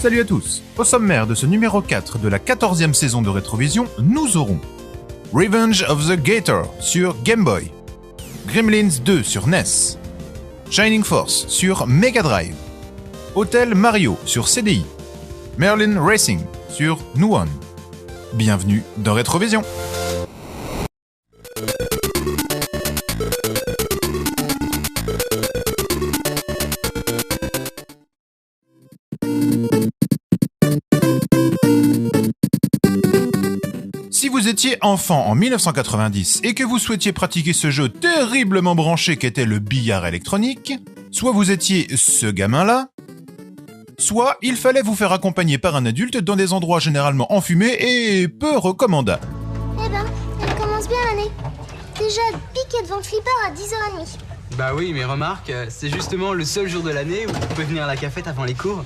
Salut à tous. Au sommaire de ce numéro 4 de la 14e saison de Rétrovision, nous aurons Revenge of the Gator sur Game Boy, Gremlins 2 sur NES, Shining Force sur Mega Drive, Hotel Mario sur CDI, Merlin Racing sur Nuon. Bienvenue dans Rétrovision. Si vous étiez enfant en 1990 et que vous souhaitiez pratiquer ce jeu terriblement branché qu'était le billard électronique, soit vous étiez ce gamin-là, soit il fallait vous faire accompagner par un adulte dans des endroits généralement enfumés et peu recommandables. Eh ben, elle commence bien l'année. Déjà, piquer devant le flipper à 10h30. Bah oui, mais remarque, c'est justement le seul jour de l'année où tu peux venir à la cafette avant les cours.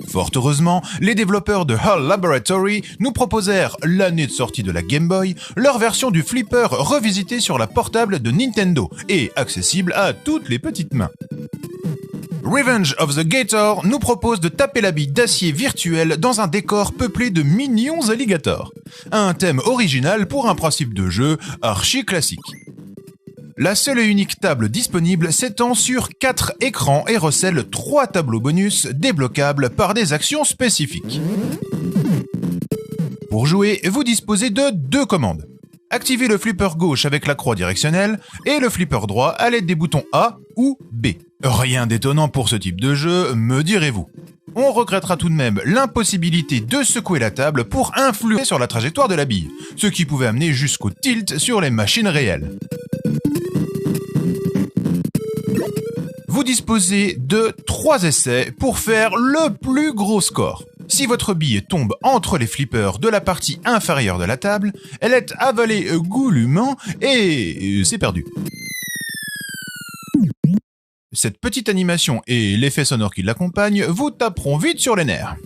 Fort heureusement, les développeurs de HAL Laboratory nous proposèrent, l'année de sortie de la Game Boy, leur version du flipper revisitée sur la portable de Nintendo et accessible à toutes les petites mains. Revenge of the Gator nous propose de taper la bille d'acier virtuel dans un décor peuplé de mignons alligators. Un thème original pour un principe de jeu archi classique. La seule et unique table disponible s'étend sur 4 écrans et recèle 3 tableaux bonus débloquables par des actions spécifiques. Pour jouer, vous disposez de 2 commandes. Activez le flipper gauche avec la croix directionnelle et le flipper droit à l'aide des boutons A ou B. Rien d'étonnant pour ce type de jeu, me direz-vous. On regrettera tout de même l'impossibilité de secouer la table pour influer sur la trajectoire de la bille, ce qui pouvait amener jusqu'au tilt sur les machines réelles. Vous disposez de 3 essais pour faire le plus gros score. Si votre bille tombe entre les flippers de la partie inférieure de la table, elle est avalée goulûment et c'est perdu. Cette petite animation et l'effet sonore qui l'accompagne vous taperont vite sur les nerfs.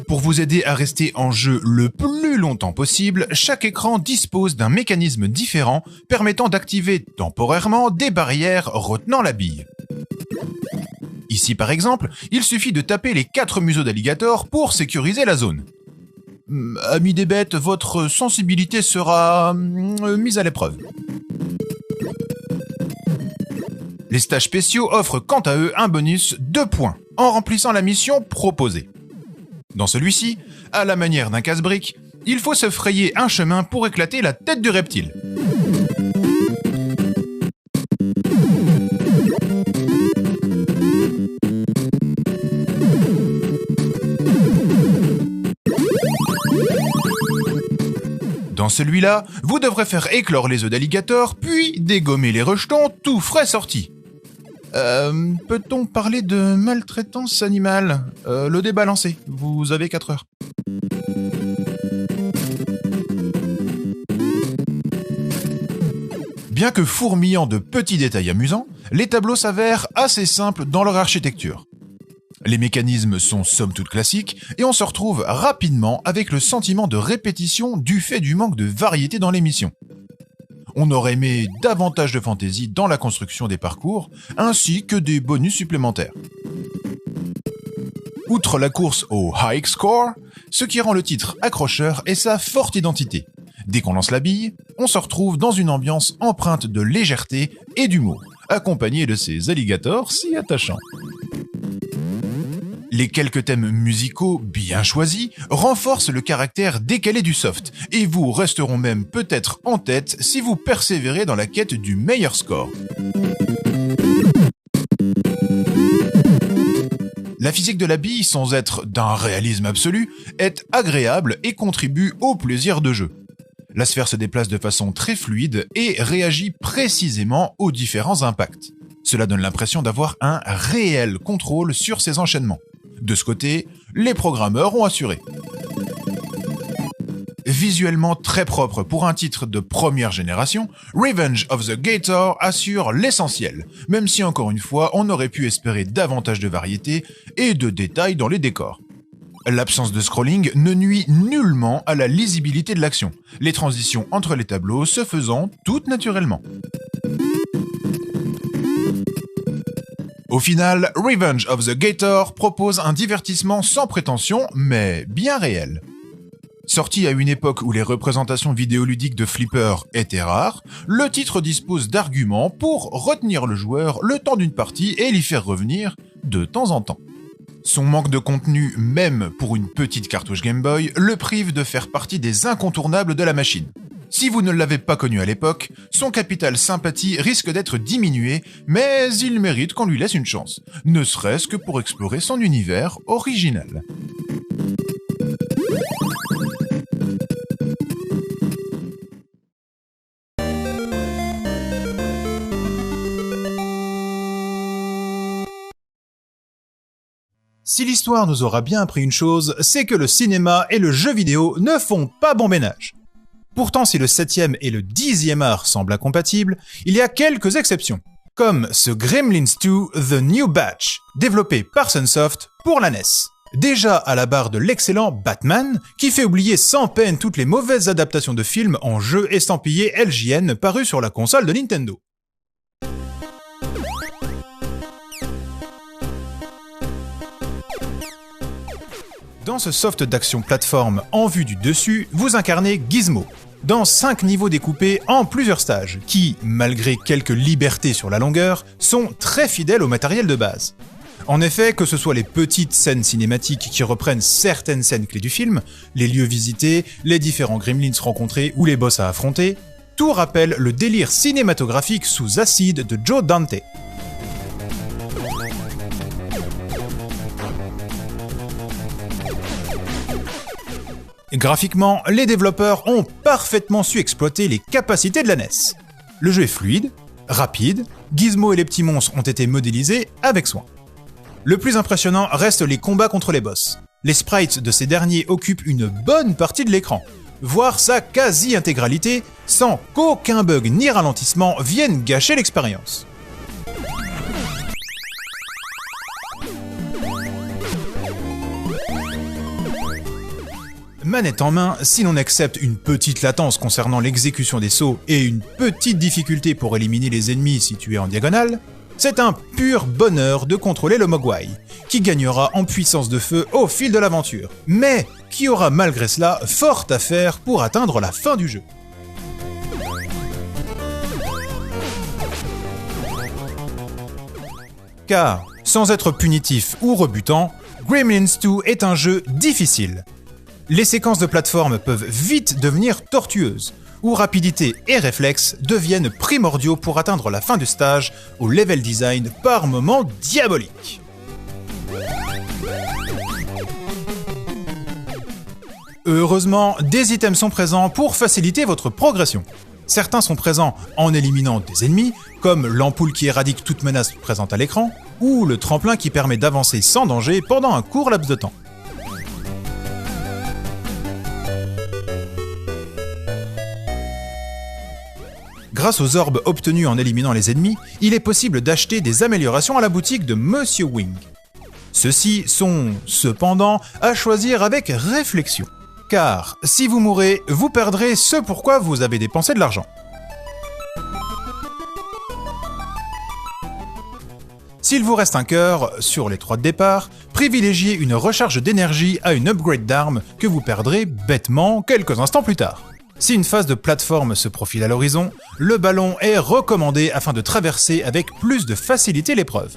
Pour vous aider à rester en jeu le plus longtemps possible, chaque écran dispose d'un mécanisme différent permettant d'activer temporairement des barrières retenant la bille. Ici par exemple, il suffit de taper les 4 museaux d'alligator pour sécuriser la zone. Amis des bêtes, votre sensibilité sera mise à l'épreuve. Les stages spéciaux offrent quant à eux un bonus 2 points en remplissant la mission proposée. Dans celui-ci, à la manière d'un casse-brique, il faut se frayer un chemin pour éclater la tête du reptile. Dans celui-là, vous devrez faire éclore les œufs d'alligator, puis dégommer les rejetons tout frais sortis. Peut-on parler de maltraitance animale ? Le débat lancé, vous avez 4 heures. Bien que fourmillant de petits détails amusants, les tableaux s'avèrent assez simples dans leur architecture. Les mécanismes sont somme toute classiques et on se retrouve rapidement avec le sentiment de répétition du fait du manque de variété dans les missions. On aurait aimé davantage de fantaisie dans la construction des parcours, ainsi que des bonus supplémentaires. Outre la course au high score, ce qui rend le titre accrocheur est sa forte identité. Dès qu'on lance la bille, on se retrouve dans une ambiance empreinte de légèreté et d'humour, accompagnée de ces alligators si attachants. Les quelques thèmes musicaux bien choisis renforcent le caractère décalé du soft et vous resteront même peut-être en tête si vous persévérez dans la quête du meilleur score. La physique de la bille, sans être d'un réalisme absolu, est agréable et contribue au plaisir de jeu. La sphère se déplace de façon très fluide et réagit précisément aux différents impacts. Cela donne l'impression d'avoir un réel contrôle sur ses enchaînements. De ce côté, les programmeurs ont assuré. Visuellement très propre pour un titre de première génération, Revenge of the Gator assure l'essentiel, même si encore une fois on aurait pu espérer davantage de variété et de détails dans les décors. L'absence de scrolling ne nuit nullement à la lisibilité de l'action, les transitions entre les tableaux se faisant toutes naturellement. Au final, Revenge of the Gator propose un divertissement sans prétention, mais bien réel. Sorti à une époque où les représentations vidéoludiques de Flipper étaient rares, le titre dispose d'arguments pour retenir le joueur le temps d'une partie et l'y faire revenir de temps en temps. Son manque de contenu, même pour une petite cartouche Game Boy, le prive de faire partie des incontournables de la machine. Si vous ne l'avez pas connu à l'époque, son capital sympathie risque d'être diminué, mais il mérite qu'on lui laisse une chance, ne serait-ce que pour explorer son univers original. Si l'histoire nous aura bien appris une chose, c'est que le cinéma et le jeu vidéo ne font pas bon ménage. Pourtant, si le 7e et le 10e art semblent incompatibles, il y a quelques exceptions, comme ce Gremlins 2 The New Batch, développé par Sunsoft pour la NES. Déjà à la barre de l'excellent Batman, qui fait oublier sans peine toutes les mauvaises adaptations de films en jeux estampillés LJN parus sur la console de Nintendo. Dans ce soft d'action plateforme en vue du dessus, vous incarnez Gizmo, dans 5 niveaux découpés en plusieurs stages, qui, malgré quelques libertés sur la longueur, sont très fidèles au matériel de base. En effet, que ce soit les petites scènes cinématiques qui reprennent certaines scènes clés du film, les lieux visités, les différents gremlins rencontrés ou les boss à affronter, tout rappelle le délire cinématographique sous acide de Joe Dante. Graphiquement, les développeurs ont parfaitement su exploiter les capacités de la NES. Le jeu est fluide, rapide, Gizmo et les petits monstres ont été modélisés avec soin. Le plus impressionnant reste les combats contre les boss. Les sprites de ces derniers occupent une bonne partie de l'écran, voire sa quasi-intégralité, sans qu'aucun bug ni ralentissement vienne gâcher l'expérience. Manette en main, si l'on accepte une petite latence concernant l'exécution des sauts et une petite difficulté pour éliminer les ennemis situés en diagonale, c'est un pur bonheur de contrôler le Mogwai, qui gagnera en puissance de feu au fil de l'aventure, mais qui aura malgré cela fort à faire pour atteindre la fin du jeu. Car, sans être punitif ou rebutant, Gremlins 2 est un jeu difficile. Les séquences de plateforme peuvent vite devenir tortueuses, où rapidité et réflexe deviennent primordiaux pour atteindre la fin du stage au level design par moments diabolique. Heureusement, des items sont présents pour faciliter votre progression. Certains sont présents en éliminant des ennemis, comme l'ampoule qui éradique toute menace présente à l'écran, ou le tremplin qui permet d'avancer sans danger pendant un court laps de temps. Grâce aux orbes obtenus en éliminant les ennemis, il est possible d'acheter des améliorations à la boutique de Monsieur Wing. Ceux-ci sont, cependant, à choisir avec réflexion. Car, si vous mourrez, vous perdrez ce pourquoi vous avez dépensé de l'argent. S'il vous reste un cœur, sur les 3 de départ, privilégiez une recharge d'énergie à une upgrade d'arme que vous perdrez bêtement quelques instants plus tard. Si une phase de plateforme se profile à l'horizon, le ballon est recommandé afin de traverser avec plus de facilité l'épreuve.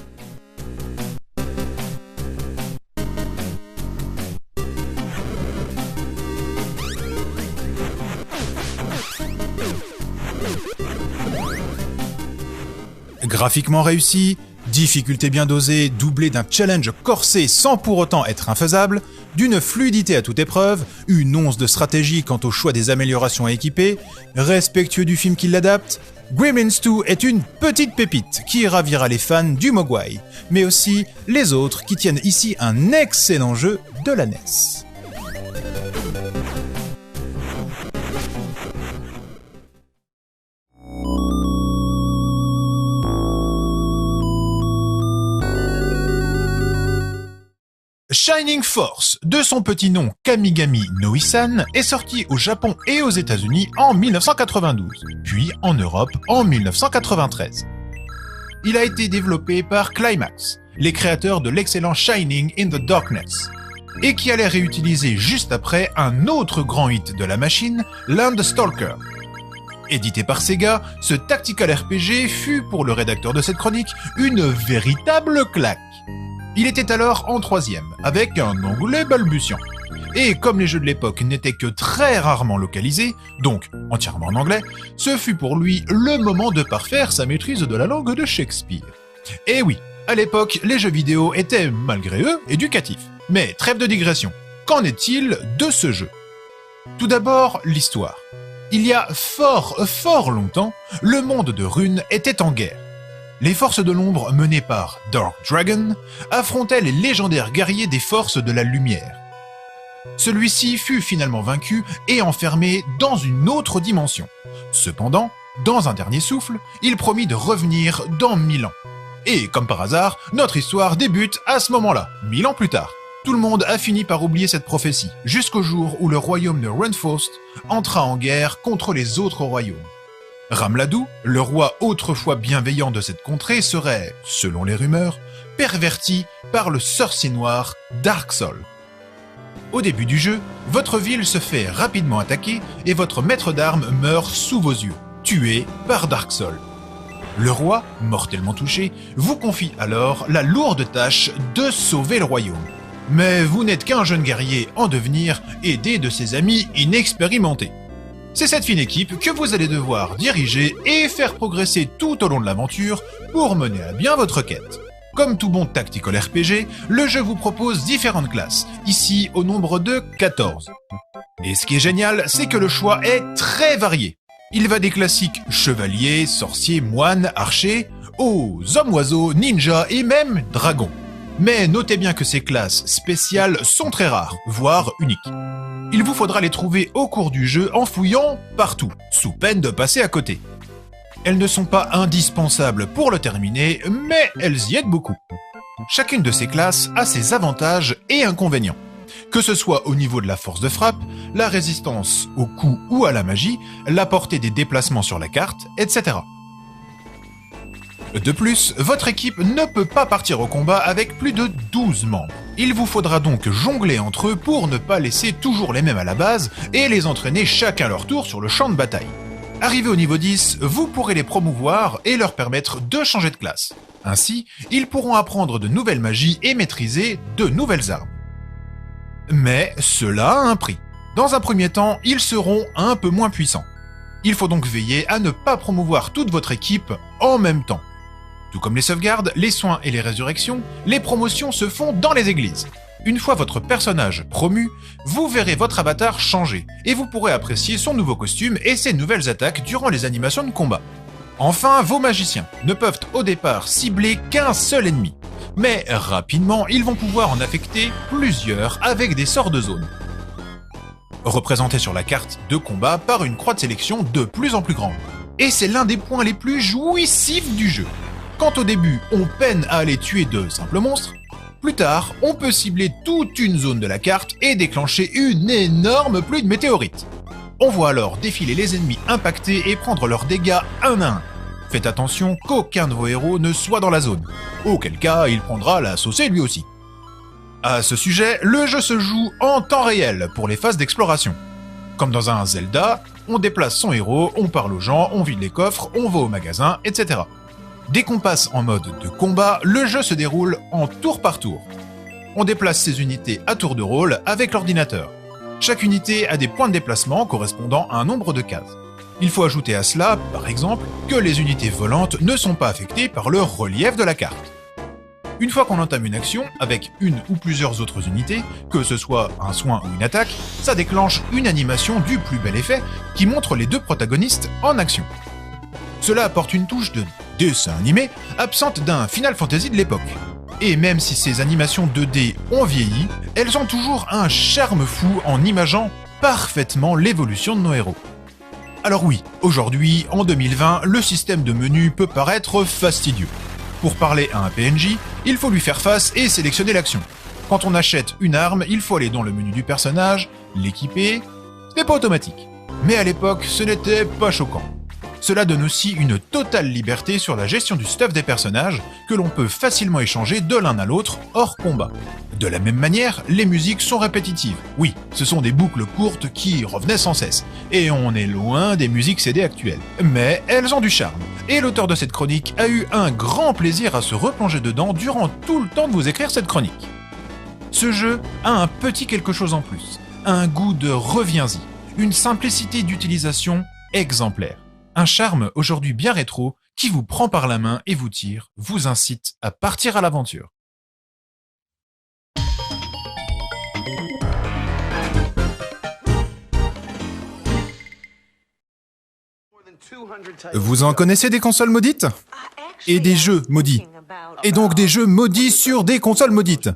Graphiquement réussi, difficulté bien dosée doublée d'un challenge corsé sans pour autant être infaisable, d'une fluidité à toute épreuve, une once de stratégie quant au choix des améliorations à équiper, respectueux du film qui l'adapte, Gremlins 2 est une petite pépite qui ravira les fans du Mogwai, mais aussi les autres qui tiennent ici un excellent jeu de la NES. Shining Force, de son petit nom Kamigami no Isan, est sorti au Japon et aux États-Unis en 1992, puis en Europe en 1993. Il a été développé par Climax, les créateurs de l'excellent Shining in the Darkness, et qui allait réutiliser juste après un autre grand hit de la machine, Landstalker. Édité par Sega, ce tactical RPG fut, pour le rédacteur de cette chronique, une véritable claque. Il était alors en 3e, avec un anglais balbutiant. Et comme les jeux de l'époque n'étaient que très rarement localisés, donc entièrement en anglais, ce fut pour lui le moment de parfaire sa maîtrise de la langue de Shakespeare. Et oui, à l'époque, les jeux vidéo étaient, malgré eux, éducatifs. Mais trêve de digression, qu'en est-il de ce jeu ? Tout d'abord, l'histoire. Il y a fort longtemps, le monde de Rune était en guerre. Les forces de l'ombre menées par Dark Dragon affrontaient les légendaires guerriers des forces de la lumière. Celui-ci fut finalement vaincu et enfermé dans une autre dimension. Cependant, dans un dernier souffle, il promit de revenir dans 1000 ans. Et comme par hasard, notre histoire débute à ce moment-là, 1000 ans plus tard. Tout le monde a fini par oublier cette prophétie, jusqu'au jour où le royaume de Runefrost entra en guerre contre les autres royaumes. Ramladou, le roi autrefois bienveillant de cette contrée, serait, selon les rumeurs, perverti par le sorcier noir Darksol. Au début du jeu, votre ville se fait rapidement attaquer et votre maître d'armes meurt sous vos yeux, tué par Darksol. Le roi, mortellement touché, vous confie alors la lourde tâche de sauver le royaume. Mais vous n'êtes qu'un jeune guerrier en devenir, aidé de ses amis inexpérimentés. C'est cette fine équipe que vous allez devoir diriger et faire progresser tout au long de l'aventure pour mener à bien votre quête. Comme tout bon tactical RPG, le jeu vous propose différentes classes, ici au nombre de 14. Et ce qui est génial, c'est que le choix est très varié. Il va des classiques chevaliers, sorciers, moines, archers, aux hommes-oiseaux, ninjas et même dragons. Mais notez bien que ces classes spéciales sont très rares, voire uniques. Il vous faudra les trouver au cours du jeu en fouillant partout, sous peine de passer à côté. Elles ne sont pas indispensables pour le terminer, mais elles y aident beaucoup. Chacune de ces classes a ses avantages et inconvénients. Que ce soit au niveau de la force de frappe, la résistance au coup ou à la magie, la portée des déplacements sur la carte, etc. De plus, votre équipe ne peut pas partir au combat avec plus de 12 membres. Il vous faudra donc jongler entre eux pour ne pas laisser toujours les mêmes à la base et les entraîner chacun leur tour sur le champ de bataille. Arrivé au niveau 10, vous pourrez les promouvoir et leur permettre de changer de classe. Ainsi, ils pourront apprendre de nouvelles magies et maîtriser de nouvelles armes. Mais cela a un prix. Dans un premier temps, ils seront un peu moins puissants. Il faut donc veiller à ne pas promouvoir toute votre équipe en même temps. Tout comme les sauvegardes, les soins et les résurrections, les promotions se font dans les églises. Une fois votre personnage promu, vous verrez votre avatar changer et vous pourrez apprécier son nouveau costume et ses nouvelles attaques durant les animations de combat. Enfin, vos magiciens ne peuvent au départ cibler qu'un seul ennemi. Mais rapidement, ils vont pouvoir en affecter plusieurs avec des sorts de zone. Représentés sur la carte de combat par une croix de sélection de plus en plus grande. Et c'est l'un des points les plus jouissifs du jeu. Quand au début, on peine à aller tuer de simples monstres, plus tard, on peut cibler toute une zone de la carte et déclencher une énorme pluie de météorites. On voit alors défiler les ennemis impactés et prendre leurs dégâts un à un. Faites attention qu'aucun de vos héros ne soit dans la zone, auquel cas il prendra la saucée lui aussi. À ce sujet, le jeu se joue en temps réel pour les phases d'exploration. Comme dans un Zelda, on déplace son héros, on parle aux gens, on vide les coffres, on va au magasin, etc. Dès qu'on passe en mode de combat, le jeu se déroule en tour par tour. On déplace ses unités à tour de rôle avec l'ordinateur. Chaque unité a des points de déplacement correspondant à un nombre de cases. Il faut ajouter à cela, par exemple, que les unités volantes ne sont pas affectées par le relief de la carte. Une fois qu'on entame une action, avec une ou plusieurs autres unités, que ce soit un soin ou une attaque, ça déclenche une animation du plus bel effet qui montre les deux protagonistes en action. Cela apporte une touche de dessin animé absente d'un Final Fantasy de l'époque. Et même si ces animations 2D ont vieilli, elles ont toujours un charme fou en imageant parfaitement l'évolution de nos héros. Alors oui, aujourd'hui, en 2020, le système de menu peut paraître fastidieux. Pour parler à un PNJ, il faut lui faire face et sélectionner l'action. Quand on achète une arme, il faut aller dans le menu du personnage, l'équiper, ce n'est pas automatique. Mais à l'époque, ce n'était pas choquant. Cela donne aussi une totale liberté sur la gestion du stuff des personnages, que l'on peut facilement échanger de l'un à l'autre hors combat. De la même manière, les musiques sont répétitives. Oui, ce sont des boucles courtes qui revenaient sans cesse. Et on est loin des musiques CD actuelles. Mais elles ont du charme. Et l'auteur de cette chronique a eu un grand plaisir à se replonger dedans durant tout le temps de vous écrire cette chronique. Ce jeu a un petit quelque chose en plus. Un goût de reviens-y. Une simplicité d'utilisation exemplaire. Un charme aujourd'hui bien rétro qui vous prend par la main et vous tire, vous incite à partir à l'aventure. Vous en connaissez des consoles maudites ? Et des jeux maudits ? Et donc des jeux maudits sur des consoles maudites ?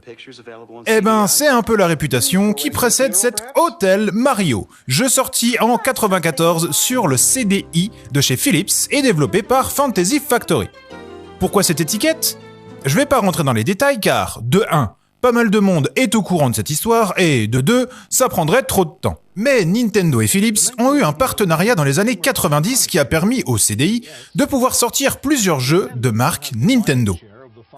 Eh ben, c'est un peu la réputation qui précède cet Hotel Mario, jeu sorti en 1994 sur le CDI de chez Philips et développé par Fantasy Factory. Pourquoi cette étiquette ? Je vais pas rentrer dans les détails car, de 1, pas mal de monde est au courant de cette histoire et de 2, ça prendrait trop de temps. Mais Nintendo et Philips ont eu un partenariat dans les années 90 qui a permis au CDI de pouvoir sortir plusieurs jeux de marque Nintendo.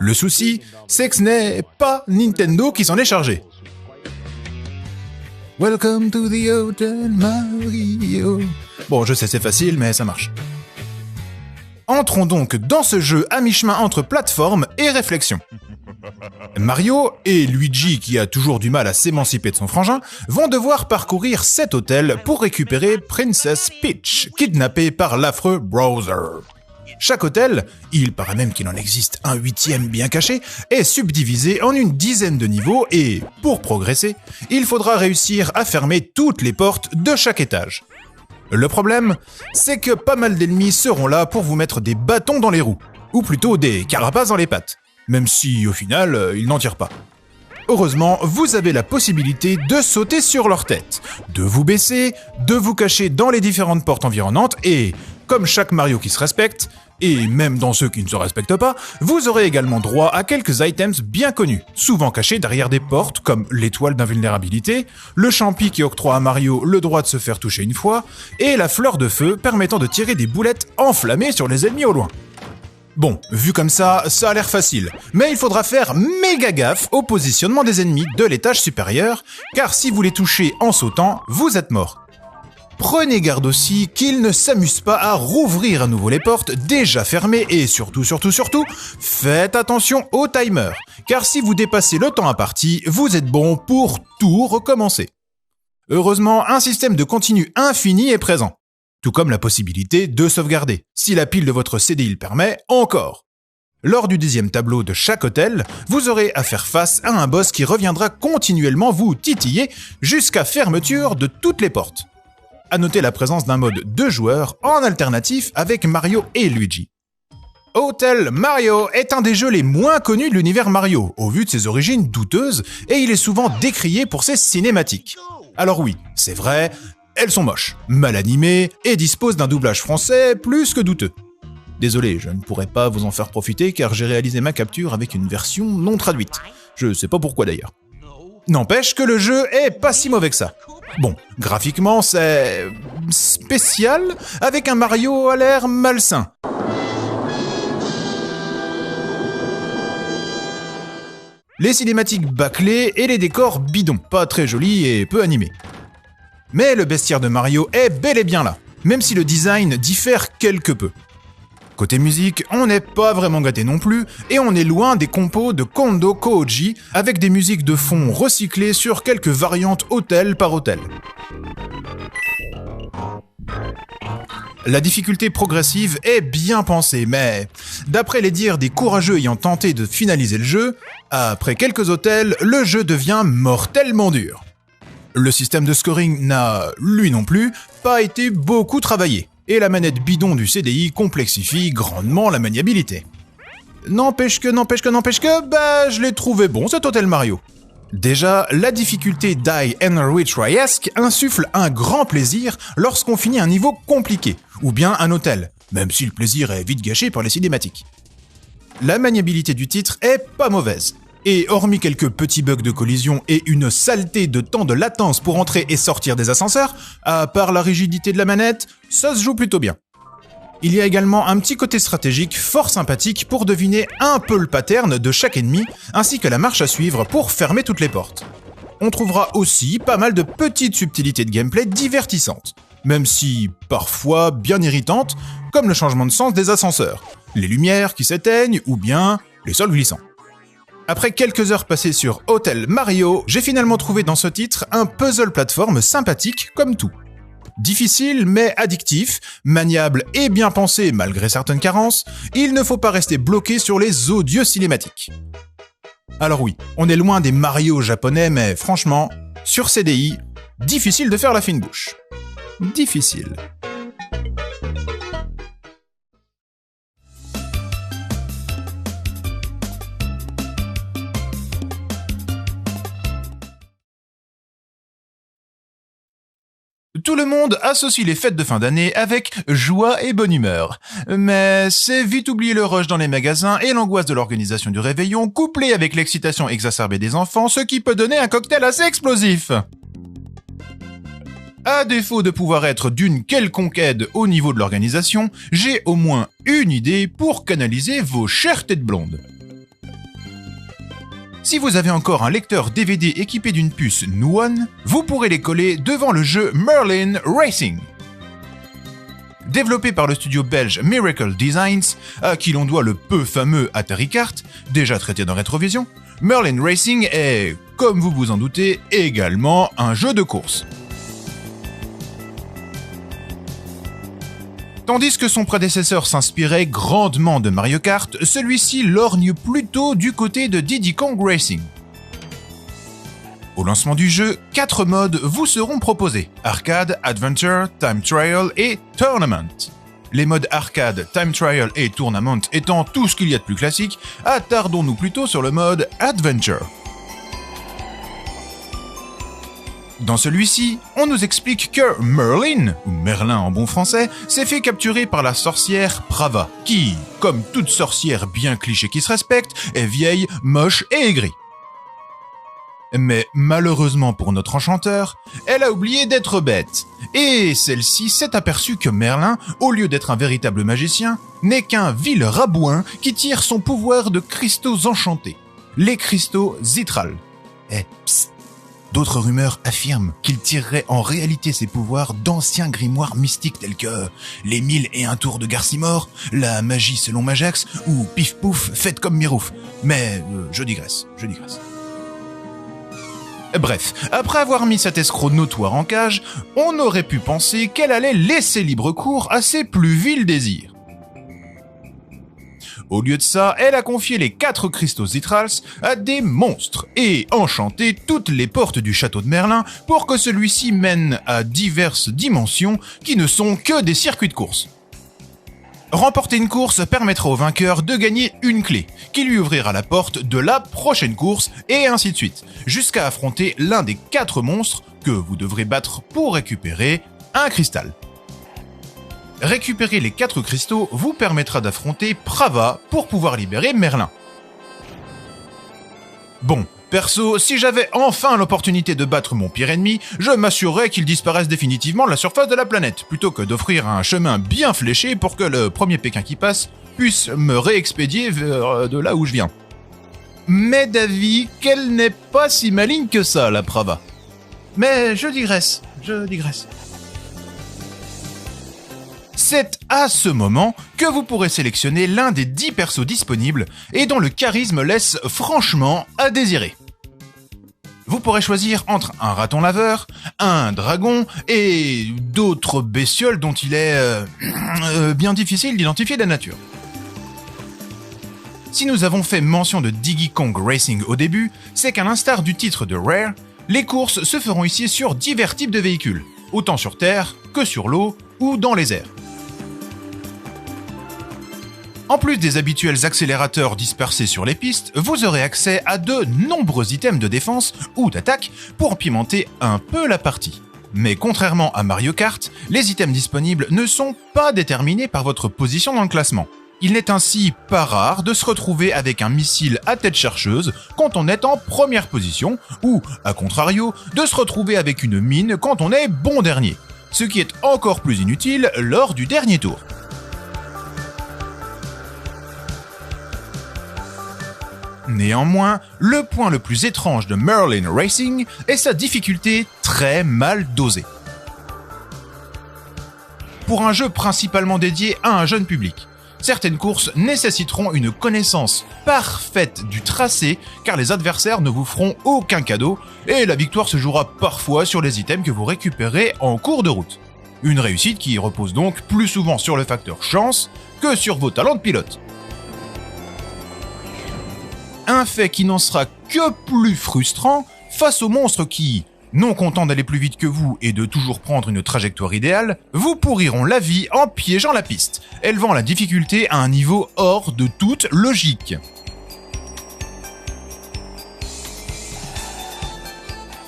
Le souci, c'est que ce n'est pas Nintendo qui s'en est chargé. Welcome to the Hotel Mario. Bon, je sais, c'est facile, mais ça marche. Entrons donc dans ce jeu à mi-chemin entre plateforme et réflexion. Mario et Luigi, qui a toujours du mal à s'émanciper de son frangin, vont devoir parcourir cet hôtel pour récupérer Princess Peach, kidnappée par l'affreux Bowser. Chaque hôtel, il paraît même qu'il en existe un 8e bien caché, est subdivisé en une dizaine de niveaux et, pour progresser, il faudra réussir à fermer toutes les portes de chaque étage. Le problème, c'est que pas mal d'ennemis seront là pour vous mettre des bâtons dans les roues, ou plutôt des carapaces dans les pattes, même si au final, ils n'en tirent pas. Heureusement, vous avez la possibilité de sauter sur leur tête, de vous baisser, de vous cacher dans les différentes portes environnantes et, comme chaque Mario qui se respecte, et même dans ceux qui ne se respectent pas, vous aurez également droit à quelques items bien connus, souvent cachés derrière des portes comme l'étoile d'invulnérabilité, le champi qui octroie à Mario le droit de se faire toucher une fois, et la fleur de feu permettant de tirer des boulettes enflammées sur les ennemis au loin. Bon, vu comme ça a l'air facile, mais il faudra faire méga gaffe au positionnement des ennemis de l'étage supérieur, car si vous les touchez en sautant, vous êtes mort. Prenez garde aussi qu'ils ne s'amusent pas à rouvrir à nouveau les portes déjà fermées et surtout, faites attention au timer, car si vous dépassez le temps imparti, vous êtes bon pour tout recommencer. Heureusement, un système de continu infini est présent, tout comme la possibilité de sauvegarder, si la pile de votre CDI le permet, encore. Lors du 10e tableau de chaque hôtel, vous aurez à faire face à un boss qui reviendra continuellement vous titiller jusqu'à fermeture de toutes les portes. À noter la présence d'un mode 2 joueurs en alternatif avec Mario et Luigi. Hotel Mario est un des jeux les moins connus de l'univers Mario, au vu de ses origines douteuses, et il est souvent décrié pour ses cinématiques. Alors oui, c'est vrai, elles sont moches, mal animées, et disposent d'un doublage français plus que douteux. Désolé, je ne pourrai pas vous en faire profiter car j'ai réalisé ma capture avec une version non traduite. Je sais pas pourquoi d'ailleurs. N'empêche que le jeu est pas si mauvais que ça. Bon, graphiquement c'est spécial, avec un Mario à l'air malsain. Les cinématiques bâclées et les décors bidons, pas très jolis et peu animés. Mais le bestiaire de Mario est bel et bien là, même si le design diffère quelque peu. Côté musique, on n'est pas vraiment gâté non plus, et on est loin des compos de Kondo Kouji, avec des musiques de fond recyclées sur quelques variantes hôtel par hôtel. La difficulté progressive est bien pensée, mais d'après les dires des courageux ayant tenté de finaliser le jeu, après quelques hôtels, le jeu devient mortellement dur. Le système de scoring n'a, lui non plus, pas été beaucoup travaillé. Et la manette bidon du CDI complexifie grandement la maniabilité. N'empêche que, je l'ai trouvé bon cet Hotel Mario. Déjà, la difficulté Die and Retry-esque insuffle un grand plaisir lorsqu'on finit un niveau compliqué, ou bien un hôtel, même si le plaisir est vite gâché par les cinématiques. La maniabilité du titre est pas mauvaise. Et hormis quelques petits bugs de collision et une saleté de temps de latence pour entrer et sortir des ascenseurs, à part la rigidité de la manette, ça se joue plutôt bien. Il y a également un petit côté stratégique fort sympathique pour deviner un peu le pattern de chaque ennemi, ainsi que la marche à suivre pour fermer toutes les portes. On trouvera aussi pas mal de petites subtilités de gameplay divertissantes, même si parfois bien irritantes, comme le changement de sens des ascenseurs, les lumières qui s'éteignent ou bien les sols glissants. Après quelques heures passées sur Hotel Mario, j'ai finalement trouvé dans ce titre un puzzle plateforme sympathique comme tout. Difficile mais addictif, maniable et bien pensé malgré certaines carences, il ne faut pas rester bloqué sur les odieux cinématiques. Alors oui, on est loin des Mario japonais, mais franchement, sur CDI, difficile de faire la fine bouche. Difficile. Tout le monde associe les fêtes de fin d'année avec joie et bonne humeur. Mais c'est vite oublier le rush dans les magasins et l'angoisse de l'organisation du réveillon, couplée avec l'excitation exacerbée des enfants, ce qui peut donner un cocktail assez explosif. À défaut de pouvoir être d'une quelconque aide au niveau de l'organisation, j'ai au moins une idée pour canaliser vos chères têtes blondes. Si vous avez encore un lecteur DVD équipé d'une puce Nuon, vous pourrez les coller devant le jeu Merlin Racing. Développé par le studio belge Miracle Designs, à qui l'on doit le peu fameux Atari Kart, déjà traité dans Rétrovision, Merlin Racing est, comme vous vous en doutez, également un jeu de course. Tandis que son prédécesseur s'inspirait grandement de Mario Kart, celui-ci lorgne plutôt du côté de Diddy Kong Racing. Au lancement du jeu, 4 modes vous seront proposés: Arcade, Adventure, Time Trial et Tournament. Les modes Arcade, Time Trial et Tournament étant tout ce qu'il y a de plus classique, attardons-nous plutôt sur le mode Adventure. Dans celui-ci, on nous explique que Merlin, ou Merlin en bon français, s'est fait capturer par la sorcière Prava, qui, comme toute sorcière bien cliché qui se respecte, est vieille, moche et aigrie. Mais malheureusement pour notre enchanteur, elle a oublié d'être bête, et celle-ci s'est aperçue que Merlin, au lieu d'être un véritable magicien, n'est qu'un vil rabouin qui tire son pouvoir de cristaux enchantés, les cristaux Zithral. Psst. D'autres rumeurs affirment qu'il tirerait en réalité ses pouvoirs d'anciens grimoires mystiques tels que les 1001 tours de Garcimore, la magie selon Majax ou Pif Pouf faite comme Mirouf. Mais je digresse. Bref, après avoir mis cet escroc notoire en cage, on aurait pu penser qu'elle allait laisser libre cours à ses plus vils désirs. Au lieu de ça, elle a confié les 4 cristaux Zithrals à des monstres et enchanté toutes les portes du château de Merlin pour que celui-ci mène à diverses dimensions qui ne sont que des circuits de course. Remporter une course permettra au vainqueur de gagner une clé, qui lui ouvrira la porte de la prochaine course, et ainsi de suite, jusqu'à affronter l'un des 4 monstres que vous devrez battre pour récupérer un cristal. Récupérer les 4 cristaux vous permettra d'affronter Prava pour pouvoir libérer Merlin. Bon, perso, si j'avais enfin l'opportunité de battre mon pire ennemi, je m'assurerais qu'il disparaisse définitivement de la surface de la planète, plutôt que d'offrir un chemin bien fléché pour que le premier Pékin qui passe puisse me réexpédier vers de là où je viens. Mais d'avis qu'elle n'est pas si maligne que ça, la Prava. Mais je digresse. C'est à ce moment que vous pourrez sélectionner l'un des 10 persos disponibles et dont le charisme laisse franchement à désirer. Vous pourrez choisir entre un raton laveur, un dragon et d'autres bestioles dont il est bien difficile d'identifier la nature. Si nous avons fait mention de Diddy Kong Racing au début, c'est qu'à l'instar du titre de Rare, les courses se feront ici sur divers types de véhicules, autant sur terre que sur l'eau ou dans les airs. En plus des habituels accélérateurs dispersés sur les pistes, vous aurez accès à de nombreux items de défense ou d'attaque pour pimenter un peu la partie. Mais contrairement à Mario Kart, les items disponibles ne sont pas déterminés par votre position dans le classement. Il n'est ainsi pas rare de se retrouver avec un missile à tête chercheuse quand on est en première position, ou, à contrario, de se retrouver avec une mine quand on est bon dernier. Ce qui est encore plus inutile lors du dernier tour. Néanmoins, le point le plus étrange de Merlin Racing est sa difficulté très mal dosée. Pour un jeu principalement dédié à un jeune public, certaines courses nécessiteront une connaissance parfaite du tracé car les adversaires ne vous feront aucun cadeau et la victoire se jouera parfois sur les items que vous récupérez en cours de route. Une réussite qui repose donc plus souvent sur le facteur chance que sur vos talents de pilote. Un fait qui n'en sera que plus frustrant face aux monstres qui, non contents d'aller plus vite que vous et de toujours prendre une trajectoire idéale, vous pourriront la vie en piégeant la piste, élevant la difficulté à un niveau hors de toute logique.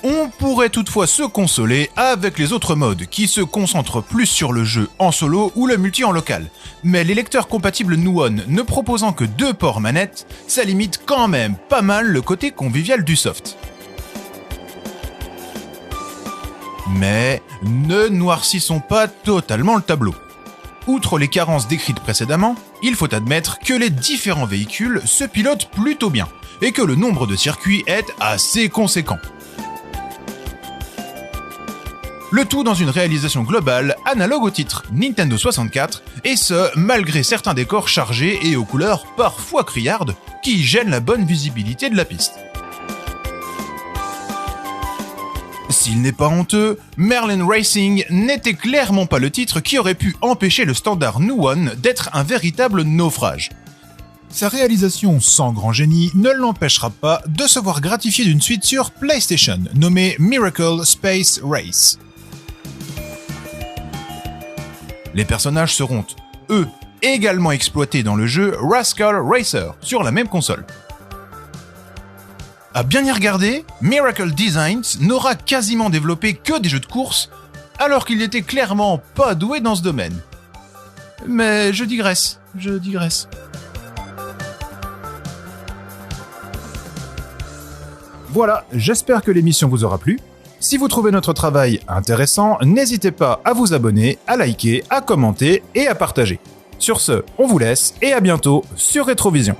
On pourrait toutefois se consoler avec les autres modes qui se concentrent plus sur le jeu en solo ou le multi en local, mais les lecteurs compatibles Nuon ne proposant que 2 ports manettes, ça limite quand même pas mal le côté convivial du soft. Mais ne noircissons pas totalement le tableau. Outre les carences décrites précédemment, il faut admettre que les différents véhicules se pilotent plutôt bien et que le nombre de circuits est assez conséquent. Le tout dans une réalisation globale analogue au titre Nintendo 64, et ce malgré certains décors chargés et aux couleurs parfois criardes qui gênent la bonne visibilité de la piste. S'il n'est pas honteux, Merlin Racing n'était clairement pas le titre qui aurait pu empêcher le standard Nuon d'être un véritable naufrage. Sa réalisation sans grand génie ne l'empêchera pas de se voir gratifié d'une suite sur PlayStation nommée Miracle Space Race. Les personnages seront, eux, également exploités dans le jeu Rascal Racer sur la même console. À bien y regarder, Miracle Designs n'aura quasiment développé que des jeux de course, alors qu'il n'était clairement pas doué dans ce domaine. Mais je digresse. Voilà, j'espère que l'émission vous aura plu. Si vous trouvez notre travail intéressant, n'hésitez pas à vous abonner, à liker, à commenter et à partager. Sur ce, on vous laisse et à bientôt sur Rétrovision.